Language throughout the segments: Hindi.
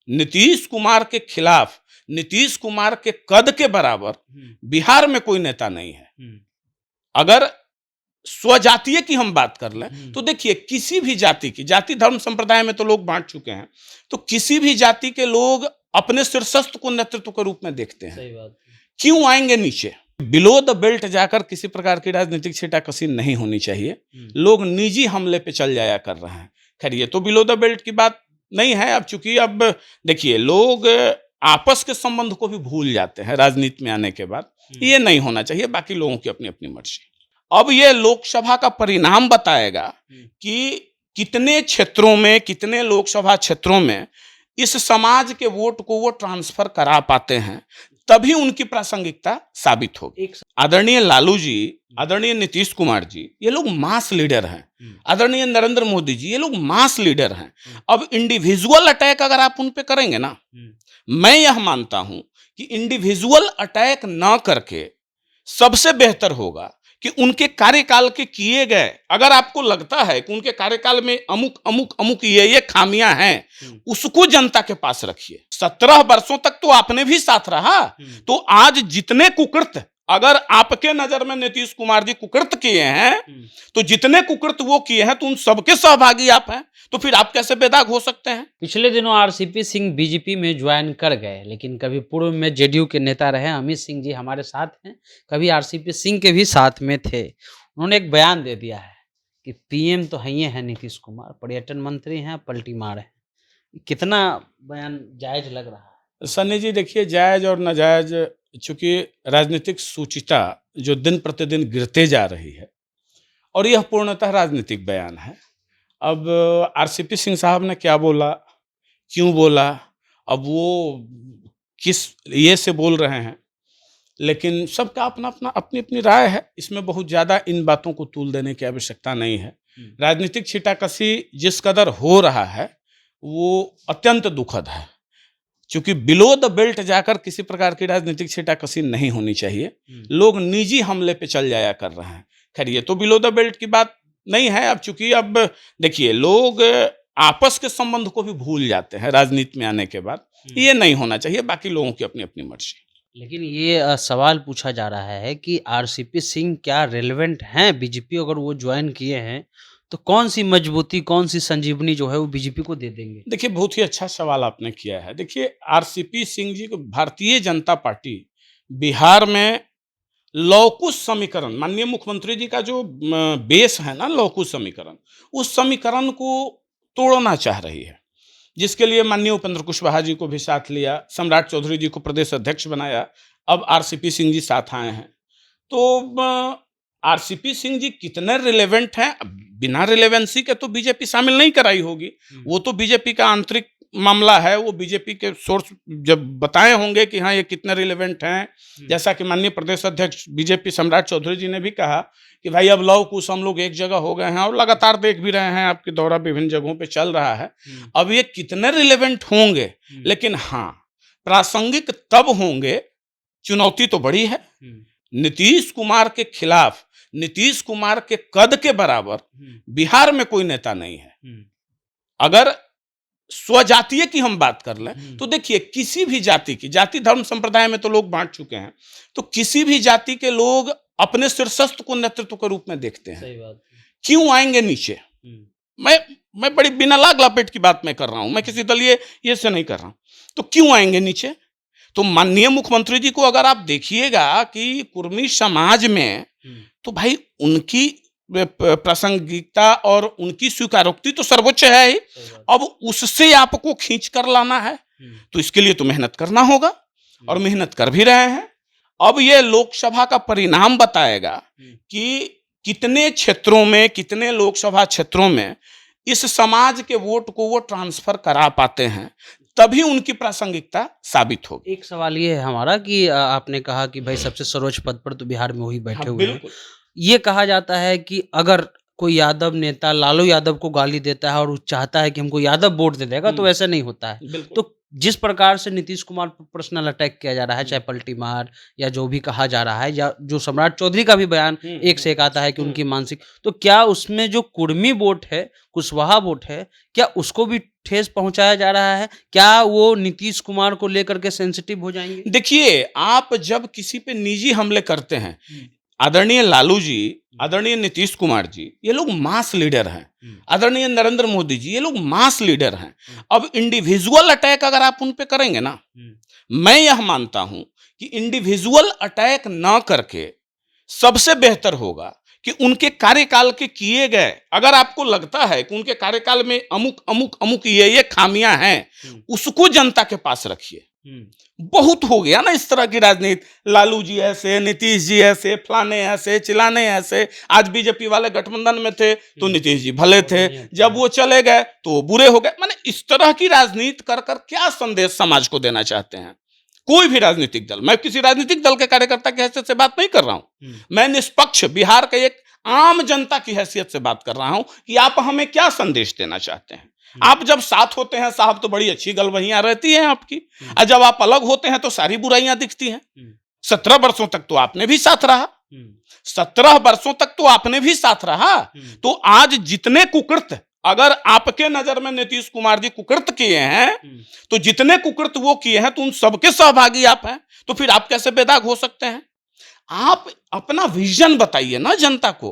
नीतीश कुमार के खिलाफ, नीतीश कुमार के कद के बराबर बिहार में कोई नेता नहीं है। अगर स्वजातीय की हम बात कर लें तो देखिए, किसी भी जाति की, जाति धर्म संप्रदाय में तो लोग बांट चुके हैं, तो किसी भी जाति के लोग अपने शीर्षस्थ को नेतृत्व के रूप में देखते हैं। सही बात। क्यों आएंगे नीचे? बिलो द बेल्ट जाकर किसी प्रकार की राजनीतिक छींटाकशी नहीं होनी चाहिए। लोग निजी हमले पे चल जाया कर रहे हैं। खैर, ये तो बिलो द बेल्ट की बात नहीं है। अब चूंकि अब देखिए, लोग आपस के संबंध को भी भूल जाते हैं राजनीति में आने के बाद। ये नहीं होना चाहिए। बाकी लोगों की अपनी अपनी मर्जी। अब ये लोकसभा का परिणाम बताएगा कि कितने क्षेत्रों में, कितने लोकसभा क्षेत्रों में इस समाज के वोट को वो ट्रांसफर करा पाते हैं, तभी उनकी प्रासंगिकता साबित होगी। आदरणीय लालू जी, आदरणीय नीतीश कुमार जी, ये लोग मास लीडर हैं। आदरणीय नरेंद्र मोदी जी, ये लोग मास लीडर हैं। अब इंडिविजुअल अटैक अगर आप उन पे करेंगे ना, मैं यह मानता हूं कि इंडिविजुअल अटैक ना करके सबसे बेहतर होगा कि उनके कार्यकाल के किए गए, अगर आपको लगता है कि उनके कार्यकाल में अमुक अमुक अमुक ये खामियां हैं, उसको जनता के पास रखिए। 17 वर्षों तक तो आपने भी साथ रहा, तो आज जितने कुकृत, अगर आपके नजर में नीतीश कुमार जी कुकृत किए हैं, तो जितने कुकृत वो किए हैं, तो उन सबके सहभागी आप हैं, तो फिर आप कैसे बेदाग हो सकते हैं? पिछले दिनों आरसीपी सिंह बीजेपी में ज्वाइन कर गए, लेकिन कभी पूर्व में जेडीयू के नेता रहे अमित सिंह जी हमारे साथ हैं, कभी आरसीपी सिंह के भी साथ में थे। उन्होंने एक बयान दे दिया है कि पीएम तो है नीतीश कुमार, पर्यटन मंत्री हैं, पलटी मार है। कितना बयान जायज लग रहा है? सन्नी जी, देखिए, जायज और नाजायज, चूंकि राजनीतिक सूचिता जो दिन प्रतिदिन गिरते जा रही है, और यह पूर्णतः राजनीतिक बयान है। अब आरसीपी सिंह साहब ने क्या बोला, क्यों बोला, अब वो किस ये से बोल रहे हैं, लेकिन सबका अपना अपना अपनी अपनी राय है। इसमें बहुत ज़्यादा इन बातों को तूल देने की आवश्यकता नहीं है। राजनीतिक छींटाकशी जिस कदर हो रहा है, वो अत्यंत दुखद है। क्योंकि बिलो द बेल्ट जाकर किसी प्रकार की राजनीतिक छींटाकशी नहीं होनी चाहिए। लोग निजी हमले पे चल जाया कर रहे हैं। खैर, ये तो बिलो द बेल्ट की बात नहीं है। अब चूंकि अब देखिए, लोग आपस के संबंध को भी भूल जाते हैं राजनीति में आने के बाद। ये नहीं होना चाहिए। बाकी लोगों की अपनी अपनी मर्जी। लेकिन ये सवाल पूछा जा रहा है कि आरसीपी सिंह क्या रेलेवेंट हैं बीजेपी? अगर वो ज्वाइन किए हैं तो कौन सी मजबूती, कौन सी संजीवनी जो है वो बीजेपी को दे देंगे? देखिए, बहुत ही अच्छा सवाल आपने किया है। देखिए, आरसीपी सिंह जी को भारतीय जनता पार्टी बिहार में लौकुश समीकरण, माननीय मुख्यमंत्री जी का जो बेस है ना, लौकुश समीकरण, उस समीकरण को तोड़ना चाह रही है, जिसके लिए माननीय उपेंद्र कुशवाहा जी को भी साथ लिया, सम्राट चौधरी जी को प्रदेश अध्यक्ष बनाया, अब आरसीपी सिंह जी साथ आए हैं। तो आरसीपी सिंह जी कितने रिलेवेंट हैं? बिना रिलेवेंसी के तो बीजेपी शामिल नहीं कराई होगी। वो तो बीजेपी का आंतरिक मामला है। वो बीजेपी के सोर्स जब बताए होंगे कि हाँ, ये कितने रिलेवेंट हैं। जैसा कि माननीय प्रदेश अध्यक्ष बीजेपी सम्राट चौधरी जी ने भी कहा कि भाई, अब लव कुश हम लोग एक जगह हो गए हैं, और लगातार देख भी रहे हैं आपकी दौरा विभिन्न जगहों पे चल रहा है। अब ये कितने रिलेवेंट होंगे, लेकिन हाँ, प्रासंगिक तब होंगे, चुनौती तो बड़ी है। नीतीश कुमार के खिलाफ, नीतीश कुमार के कद के बराबर बिहार में कोई नेता नहीं है। अगर स्वजातीय की हम बात कर लें तो देखिए, किसी भी जाति की, जाति धर्म संप्रदाय में तो लोग बांट चुके हैं, तो किसी भी जाति के लोग अपने शीर्षस्थ को नेतृत्व के रूप में देखते हैं। सही बात। क्यों आएंगे नीचे? मैं बड़ी बिना लाग लपेट की बात मैं कर रहा हूं, मैं किसी दलीय ये से नहीं कर रहा हूं। तो क्यों आएंगे नीचे? तो माननीय मुख्यमंत्री जी को अगर आप देखिएगा कि कुर्मी समाज में, तो भाई उनकी प्रासंगिकता और उनकी स्वीकारोक्ति तो सर्वोच्च है ही। अब उससे आपको खींच कर लाना है, तो इसके लिए तो मेहनत करना होगा, और मेहनत कर भी रहे हैं। अब ये लोकसभा का परिणाम बताएगा कि कितने क्षेत्रों में, कितने लोकसभा क्षेत्रों में इस समाज के वोट को वो ट्रांसफर करा पाते हैं, तभी उनकी प्रासंगिकता साबित होगी। एक सवाल ये है हमारा कि आपने कहा कि भाई सबसे सर्वोच्च पद पर तो बिहार में वही बैठे हुए हैं। ये कहा जाता है कि अगर कोई यादव नेता लालू यादव को गाली देता है और चाहता है कि हमको यादव वोट दे देगा, तो ऐसा नहीं होता है। तो जिस प्रकार से नीतीश कुमार पर पर्सनल अटैक किया जा रहा है, चाहे पलटी मार या जो भी कहा जा रहा है, या जो सम्राट चौधरी का भी बयान एक से एक आता है कि उनकी मानसिक, तो क्या उसमें जो कुर्मी वोट है, कुशवाहा वोट है, क्या उसको भी ठेस पहुंचाया जा रहा है? क्या वो नीतीश कुमार को लेकर के सेंसिटिव हो जाएंगे? देखिए, आप जब किसी पे निजी हमले करते हैं, आदरणीय लालू जी, आदरणीय नीतीश कुमार जी, ये लोग मास लीडर हैं। आदरणीय नरेंद्र मोदी जी, ये लोग मास लीडर हैं। अब इंडिविजुअल अटैक अगर आप उन पे करेंगे ना, मैं यह मानता हूं कि इंडिविजुअल अटैक ना करके सबसे बेहतर होगा कि उनके कार्यकाल के किए गए, अगर आपको लगता है कि उनके कार्यकाल में अमुक अमुक अमुक ये खामियां हैं, उसको जनता के पास रखिए। बहुत हो गया ना इस तरह की राजनीति, लालू जी ऐसे, नीतीश जी ऐसे, फलाने ऐसे, चिलाने ऐसे। आज बीजेपी वाले गठबंधन में थे तो नीतीश जी भले थे, जब वो चले गए तो वो बुरे हो गए। माने इस तरह की राजनीति कर कर क्या संदेश समाज को देना चाहते हैं? कोई भी राजनीतिक दल, मैं किसी राजनीतिक दल के कार्यकर्ता की हैसियत से बात नहीं कर रहा हूं, मैं निष्पक्ष बिहार के एक आम जनता की हैसियत से बात कर रहा हूं कि आप हमें क्या संदेश देना चाहते हैं। आप जब साथ होते हैं साहब तो बड़ी अच्छी गलबहियां रहती हैं आपकी, और जब आप अलग होते हैं तो सारी बुराइयां दिखती हैं। 17 वर्षों तक तो आपने भी साथ रहा, 17 वर्षों तक तो आपने भी साथ रहा। तो आज जितने कुकृत, अगर आपके नजर में नीतीश कुमार जी कुकृत किए हैं, तो जितने कुकृत वो किए हैं तो उन सबके सहभागी आप हैं। तो फिर आप कैसे बेदाग हो सकते हैं? आप अपना विजन बताइए ना जनता को,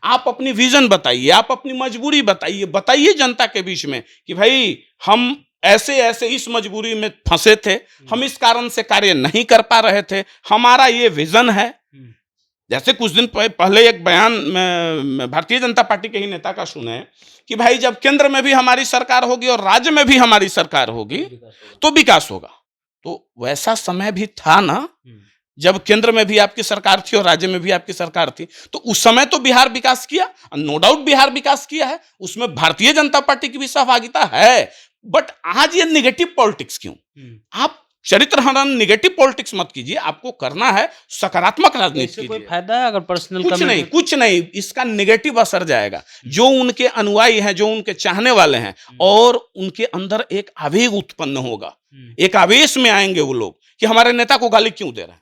आप अपनी विजन बताइए, आप अपनी मजबूरी बताइए, बताइए जनता के बीच में कि भाई हम ऐसे ऐसे इस मजबूरी में फंसे थे, हम इस कारण से कार्य नहीं कर पा रहे थे, हमारा ये विजन है। जैसे कुछ दिन पहले एक बयान भारतीय जनता पार्टी के ही नेता का सुने कि भाई जब केंद्र में भी हमारी सरकार होगी और राज्य में भी हमारी सरकार होगी तो विकास होगा। तो वैसा समय भी था ना, जब केंद्र में भी आपकी सरकार थी और राज्य में भी आपकी सरकार थी, तो उस समय तो बिहार विकास किया, नो डाउट बिहार विकास किया है, उसमें भारतीय जनता पार्टी की भी सहभागिता है। बट आज ये निगेटिव पॉलिटिक्स क्यों? आप चरित्र हनन, निगेटिव पॉलिटिक्स मत कीजिए, आपको करना है सकारात्मक राजनीति कीजिए। कोई फायदा है अगर पर्सनल कुछ नहीं, इसका निगेटिव असर जाएगा। जो उनके अनुयायी हैं, जो उनके चाहने वाले हैं, और उनके अंदर एक आवेग उत्पन्न होगा, एक आवेश में आएंगे वो लोग कि हमारे नेता को गाली क्यों दे रहे हैं।